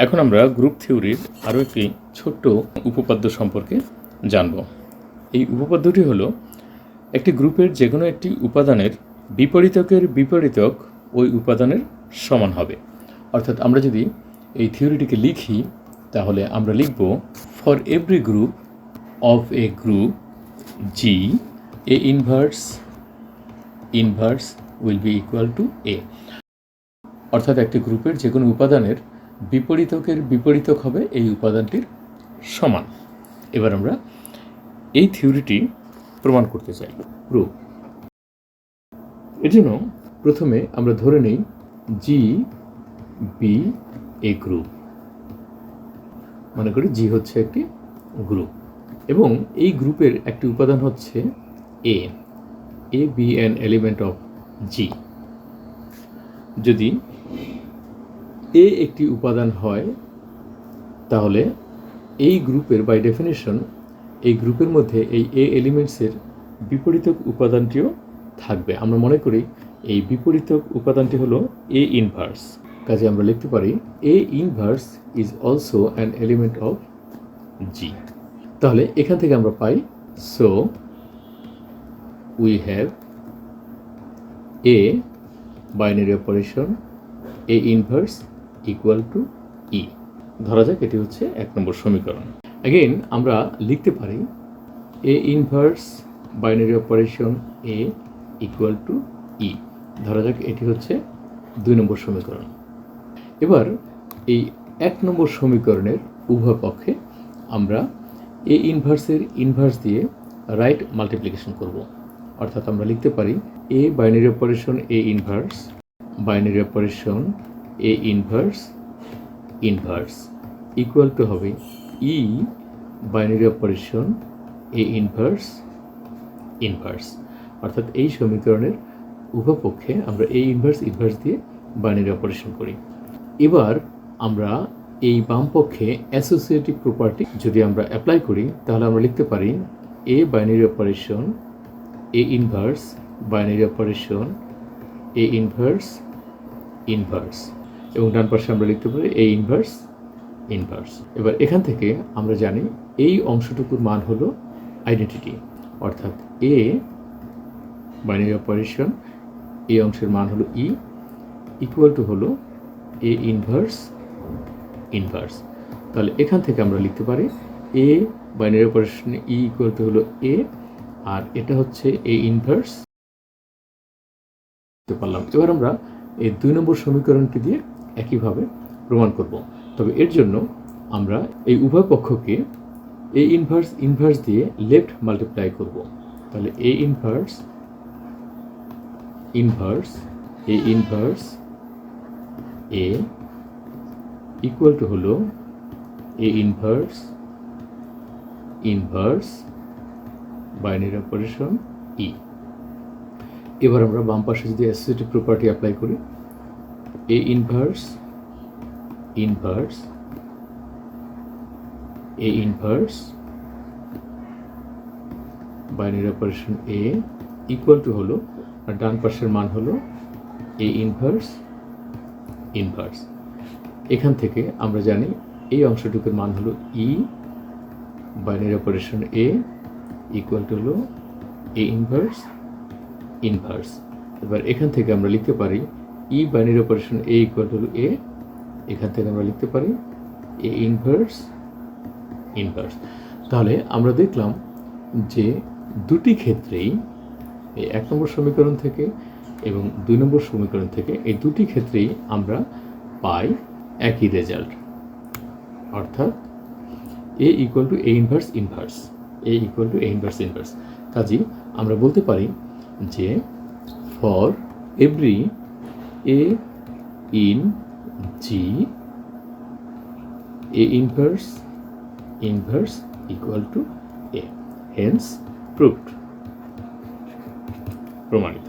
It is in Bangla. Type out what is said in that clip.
এখন আমরা গ্রুপ থিওরির আরও একটি ছোট্ট উপপাদ্য সম্পর্কে জানব। এই উপপাদ্যটি হলো একটি গ্রুপের যে কোনো একটি উপাদানের বিপরীতকের বিপরীতক ওই উপাদানের সমান হবে। অর্থাৎ আমরা যদি এই থিওরিটিকে লিখি তাহলে আমরা লিখব for every group of a group G A inverse will be equal to A. অর্থাৎ একটি গ্রুপের যে কোনো উপাদানের বিপরীতকের বিপরীতক হবে এই উপাদানটির সমান। এবার আমরা এই থিওরিটি প্রমাণ করতে চাই। প্রুফ। এর জন্য প্রথমে আমরা ধরে নেই জি বি এ গ্রুপ। মনে করি জি হচ্ছে একটি গ্রুপ এবং এই গ্রুপের একটি উপাদান হচ্ছে A be an element of জি। যদি এ একটি উপাদান হয় তাহলে এই গ্রুপের বাই ডেফিনেশন এই গ্রুপের মধ্যে এই এ এলিমেন্টসের বিপরীতক উপাদানটিও থাকবে। আমরা মনে করি এই বিপরীতক উপাদানটি হলো এ ইনভার্স। কাজে আমরা লিখতে পারি A inverse is also an element of G. তাহলে এখান থেকে আমরা পাই so we have a binary operation A inverse equal to E. ধরা যাক এটি হচ্ছে 1 নম্বর সমীকরণ। অ্যাগেন আমরা লিখতে পারি A inverse binary operation A equal to E. ধরা যাক এটি হচ্ছে 2 নম্বর সমীকরণ। এবার এই 1 নম্বর সমীকরণের উভয় পক্ষে আমরা এ ইনভার্সের ইনভার্স দিয়ে রাইট মাল্টিপ্লিকেশন করব। অর্থাৎ আমরা লিখতে পারি a binary operation A inverse binary operation A inverse equal to হবে ই বাইনারি অপারেশন এ ইনভার্স। অর্থাৎ এই সমীকরণের উভয় পক্ষে আমরা এ ইনভার্স দিয়ে বাইনারি অপারেশন করি। এবার আমরা এই বাম পক্ষে অ্যাসোসিয়েটিভ প্রপার্টি যদি আমরা অ্যাপ্লাই করি তাহলে আমরা লিখতে পারি a binary operation A inverse binary operation A inverse এবং ডান পাশে আমরা লিখতে পারি এ ইনভার্স। এবার এখান থেকে আমরা জানি এই অংশটুকুর মান হলো আইডেন্টিটি। অর্থাৎ এ বাইনারি অপারেশন এই অংশের মান হলো ই ইকুয়াল টু হলো এ ইনভার্স। তাহলে এখান থেকে আমরা লিখতে পারি a binary operation e equal to হলো এ আর এটা হচ্ছে এ ইনভার্স পারলাম। এবার আমরা এই 2 নম্বর সমীকরণটি দিয়ে একইভাবে প্রমাণ করব। তবে এর জন্য আমরা এই উভয় পক্ষকে এ ইনভার্স দিয়ে লেফট মাল্টিপ্লাই করব। তাহলে a inverse a equal to হলো a inverse binary operation e. এবার আমরা বাম পাশে যদি অ্যাসোসিয়েটিভ প্রপার্টি অ্যাপ্লাই করি a inverse binary operation A equal to হলো আর ডান পাশের মান হলো এ ইনভার্স। এখান থেকে আমরা জানি এই অংশটুকুর মান হলো e binary operation A equal to হলো এ ইনভার্স। এবার এখান থেকে আমরা লিখতে পারি e binary operation A equal to a. এখান থেকে আমরা লিখতে পারি এ ইনভার্স। তাহলে আমরা দেখলাম যে দুটি ক্ষেত্রেই এই 1 নম্বর সমীকরণ থেকে এবং 2 নম্বর সমীকরণ থেকে এই দুটি ক্ষেত্রেই আমরা পাই একই রেজাল্ট। অর্থাৎ A equal to A inverse. কাজেই আমরা বলতে পারি যে for every A in G A inverse equal to A. Hence প্রমাণিত।